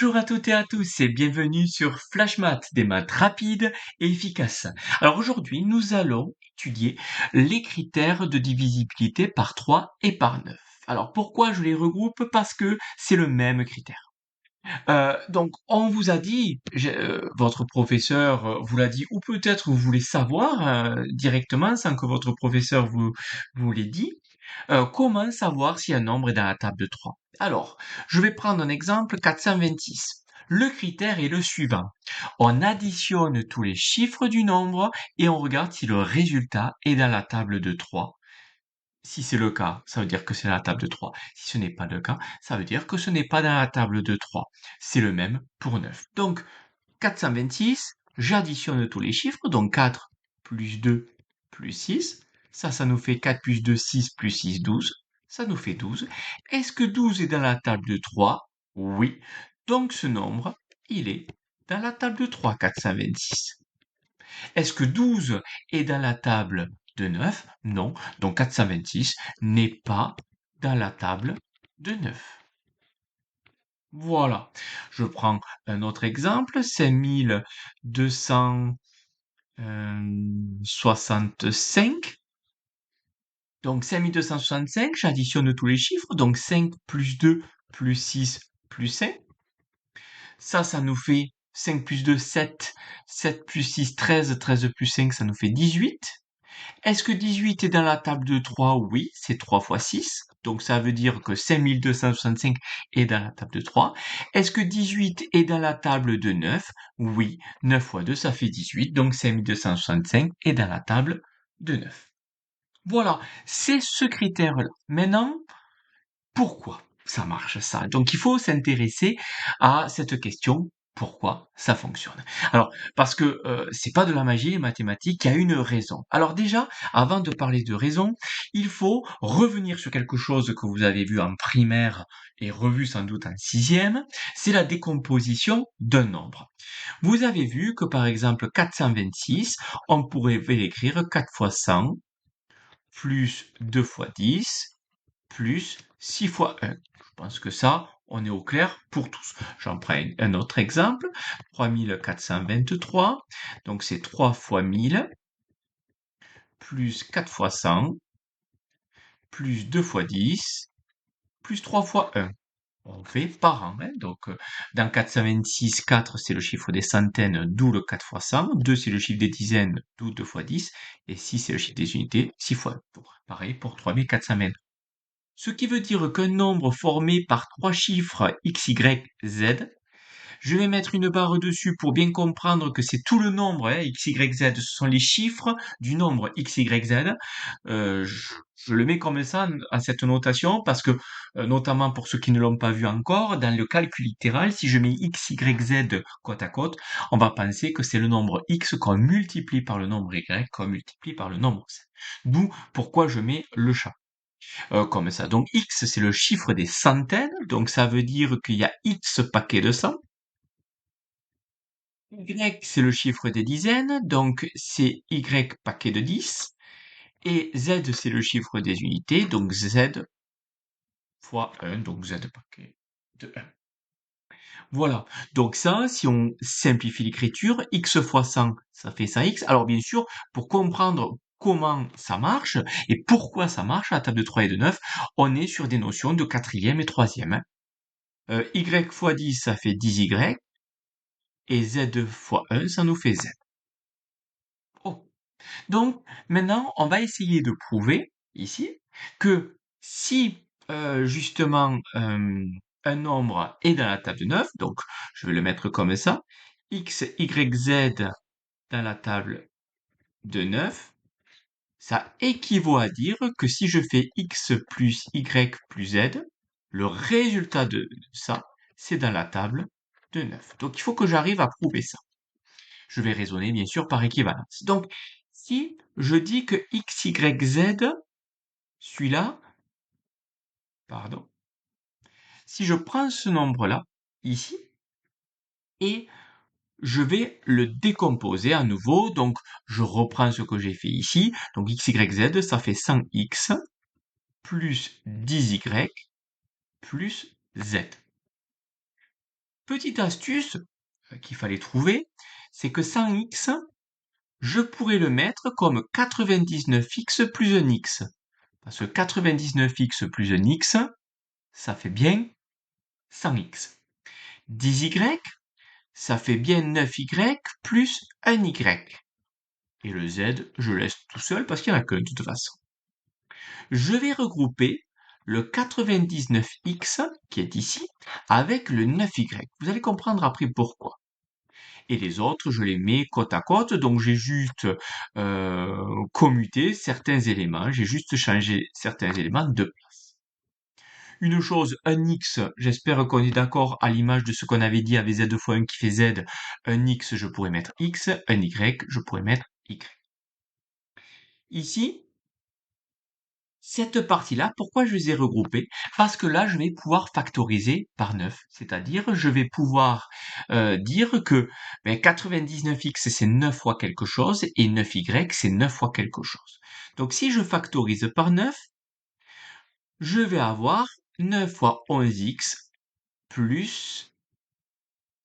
Bonjour à toutes et à tous et bienvenue sur Flash Math, des maths rapides et efficaces. Alors aujourd'hui, nous allons étudier les critères de divisibilité par 3 et par 9. Alors pourquoi je les regroupe? Parce que c'est le même critère. Donc on vous a dit, votre professeur vous l'a dit, ou peut-être vous voulez savoir directement sans que votre professeur vous l'ait dit, comment savoir si un nombre est dans la table de 3? Alors, je vais prendre un exemple 426. Le critère est le suivant. On additionne tous les chiffres du nombre et on regarde si le résultat est dans la table de 3. Si c'est le cas, ça veut dire que c'est la table de 3. Si ce n'est pas le cas, ça veut dire que ce n'est pas dans la table de 3. C'est le même pour 9. Donc, 426, j'additionne tous les chiffres, donc 4 plus 2 plus 6. Ça nous fait 4 plus 2, 6 plus 6, 12. Ça nous fait 12. Est-ce que 12 est dans la table de 3? Oui. Donc ce nombre, il est dans la table de 3, 426. Est-ce que 12 est dans la table de 9? Non. Donc 426 n'est pas dans la table de 9. Voilà. Je prends un autre exemple, 5265. Donc 5265, j'additionne tous les chiffres, donc 5 plus 2 plus 6 plus 5. Ça nous fait 5 plus 2, 7. 7 plus 6, 13. 13 plus 5, ça nous fait 18. Est-ce que 18 est dans la table de 3? Oui, c'est 3 fois 6. Donc ça veut dire que 5265 est dans la table de 3. Est-ce que 18 est dans la table de 9? Oui, 9 fois 2, ça fait 18. Donc 5265 est dans la table de 9. Voilà, c'est ce critère-là. Maintenant, pourquoi ça marche ça? Donc il faut s'intéresser à cette question. Pourquoi ça fonctionne? Alors, parce que c'est pas de la magie, les mathématiques, il y a une raison. Alors déjà, avant de parler de raison, il faut revenir sur quelque chose que vous avez vu en primaire et revu sans doute en sixième, c'est la décomposition d'un nombre. Vous avez vu que par exemple 426, on pourrait l'écrire 4 fois 100 plus 2 fois 10 plus 6 fois 1. Je pense que ça, on est au clair pour tous. J'en prends un autre exemple. 3423. Donc c'est 3 fois 1000 plus 4 fois 100 plus 2 fois 10 plus 3 fois 1. On fait par an. Hein. Donc, dans 426, 4, c'est le chiffre des centaines, d'où le 4 fois 100. 2, c'est le chiffre des dizaines, d'où 2 fois 10. Et 6, c'est le chiffre des unités, 6 fois 1. Pareil pour 3420. Ce qui veut dire qu'un nombre formé par trois chiffres x, y, z, je vais mettre une barre dessus pour bien comprendre que c'est tout le nombre, hein, x, y, z, ce sont les chiffres du nombre x, y, z. Je le mets comme ça, à cette notation, parce que, notamment pour ceux qui ne l'ont pas vu encore, dans le calcul littéral, si je mets x, y, z côte à côte, on va penser que c'est le nombre x qu'on multiplie par le nombre y qu'on multiplie par le nombre z. D'où pourquoi je mets le chat. Comme ça. Donc x, c'est le chiffre des centaines, donc ça veut dire qu'il y a x paquets de 100. Y, c'est le chiffre des dizaines, donc c'est y paquet de 10. Et z, c'est le chiffre des unités, donc z fois 1, donc z paquet de 1. Voilà, donc ça, si on simplifie l'écriture, x fois 100, ça fait 100x. Alors bien sûr, pour comprendre comment ça marche et pourquoi ça marche à la table de 3 et de 9, on est sur des notions de quatrième et troisième. Hein. Y fois 10, ça fait 10y, et z fois 1, ça nous fait z. Oh. Donc, maintenant, on va essayer de prouver, ici, que si, justement, un nombre est dans la table de 9, donc je vais le mettre comme ça, x, y, z dans la table de 9, ça équivaut à dire que si je fais x plus y plus z, le résultat de ça, c'est dans la table de 9. Donc il faut que j'arrive à prouver ça. Je vais raisonner bien sûr par équivalence. Donc si je dis que x, y, z, celui-là, pardon, si je prends ce nombre-là, ici, et je vais le décomposer à nouveau, donc je reprends ce que j'ai fait ici, donc x, y, z, ça fait 100x plus 10y plus z. Petite astuce qu'il fallait trouver, c'est que 100x, je pourrais le mettre comme 99x plus un x. Parce que 99x plus un x, ça fait bien 100x. 10y, ça fait bien 9y plus un y. Et le z, je laisse tout seul parce qu'il n'y en a qu'un de toute façon. Je vais regrouper le 99x qui est ici avec le 9y. Vous allez comprendre après pourquoi. Et les autres, je les mets côte à côte, donc j'ai juste commuté certains éléments, j'ai juste changé certains éléments de place. Une chose, un x, j'espère qu'on est d'accord à l'image de ce qu'on avait dit avec z fois 1 qui fait z, un x, je pourrais mettre x, un y, je pourrais mettre y. Ici, cette partie-là, pourquoi je les ai regroupées? Parce que là, je vais pouvoir factoriser par 9. C'est-à-dire, je vais pouvoir dire que 99x, c'est 9 fois quelque chose, et 9y, c'est 9 fois quelque chose. Donc, si je factorise par 9, je vais avoir 9 fois 11x plus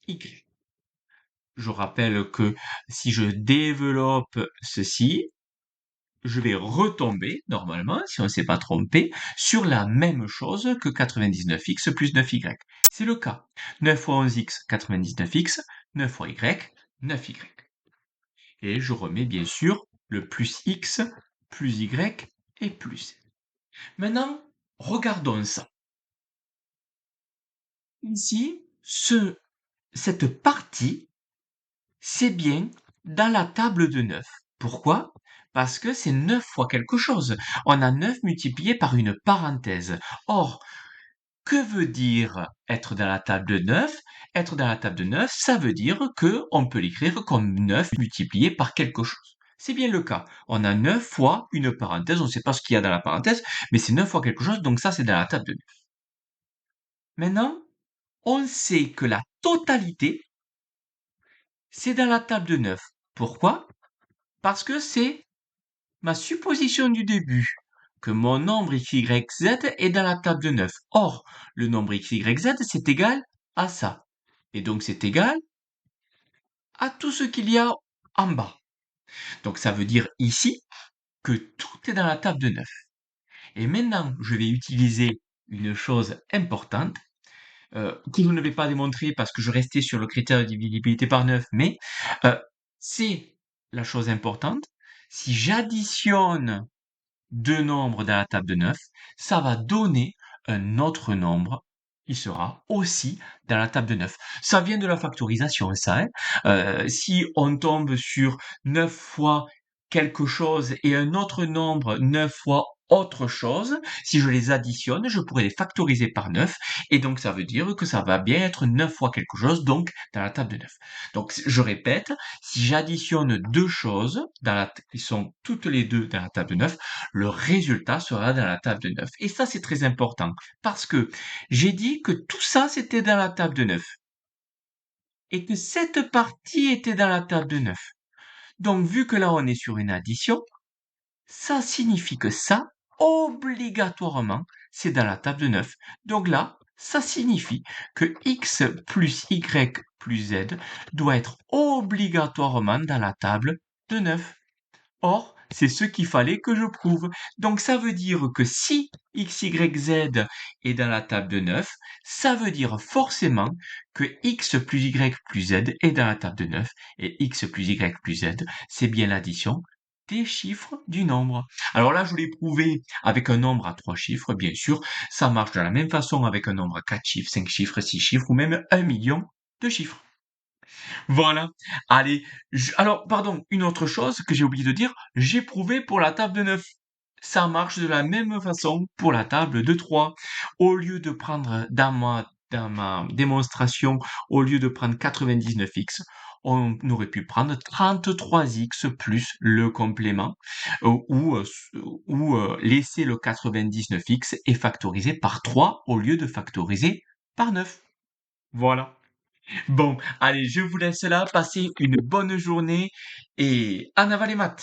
y. Je rappelle que si je développe ceci, je vais retomber, normalement, si on ne s'est pas trompé, sur la même chose que 99x plus 9y. C'est le cas. 9 fois 11x, 99x, 9 fois y, 9y. Et je remets bien sûr le plus x, plus y et plus. Maintenant, regardons ça. Ici, cette partie, c'est bien dans la table de 9. Pourquoi? Parce que c'est 9 fois quelque chose. On a 9 multiplié par une parenthèse. Or, que veut dire être dans la table de 9? Être dans la table de 9, ça veut dire que on peut l'écrire comme 9 multiplié par quelque chose. C'est bien le cas. On a 9 fois une parenthèse, on ne sait pas ce qu'il y a dans la parenthèse, mais c'est 9 fois quelque chose, donc ça c'est dans la table de 9. Maintenant, on sait que la totalité, c'est dans la table de 9. Pourquoi? Parce que c'est ma supposition du début, que mon nombre x, y, z est dans la table de 9. Or, le nombre x, y, z, c'est égal à ça. Et donc, c'est égal à tout ce qu'il y a en bas. Donc, ça veut dire ici que tout est dans la table de 9. Et maintenant, je vais utiliser une chose importante, que je ne vais pas démontrer parce que je restais sur le critère de divisibilité par 9, mais c'est la chose importante. Si j'additionne deux nombres dans la table de 9, ça va donner un autre nombre qui sera aussi dans la table de 9. Ça vient de la factorisation, ça. Hein. Si on tombe sur 9 fois quelque chose et un autre nombre 9 fois autre chose, si je les additionne, je pourrais les factoriser par 9, et donc ça veut dire que ça va bien être 9 fois quelque chose, donc dans la table de 9. Donc je répète, si j'additionne deux choses qui sont toutes les deux dans la table de 9, le résultat sera dans la table de 9. Et ça, c'est très important, parce que j'ai dit que tout ça, c'était dans la table de 9, et que cette partie était dans la table de 9. Donc, vu que là, on est sur une addition, ça signifie que ça, obligatoirement, c'est dans la table de 9. Donc là, ça signifie que x plus y plus z doit être obligatoirement dans la table de 9. Or, c'est ce qu'il fallait que je prouve. Donc ça veut dire que si x, y, z est dans la table de 9, ça veut dire forcément que x plus y plus z est dans la table de 9. Et x plus y plus z, c'est bien l'addition des chiffres du nombre. Alors là, je l'ai prouvé avec un nombre à 3 chiffres, bien sûr. Ça marche de la même façon avec un nombre à 4 chiffres, 5 chiffres, 6 chiffres ou même 1 million de chiffres. Voilà. Allez, alors, pardon, une autre chose que j'ai oublié de dire, j'ai prouvé pour la table de 9. Ça marche de la même façon pour la table de 3. Au lieu de prendre dans ma démonstration, au lieu de prendre 99x, on aurait pu prendre 33x plus le complément ou laisser le 99x et factoriser par 3 au lieu de factoriser par 9. Voilà. Bon, allez, je vous laisse là, passez une bonne journée et en avant les maths!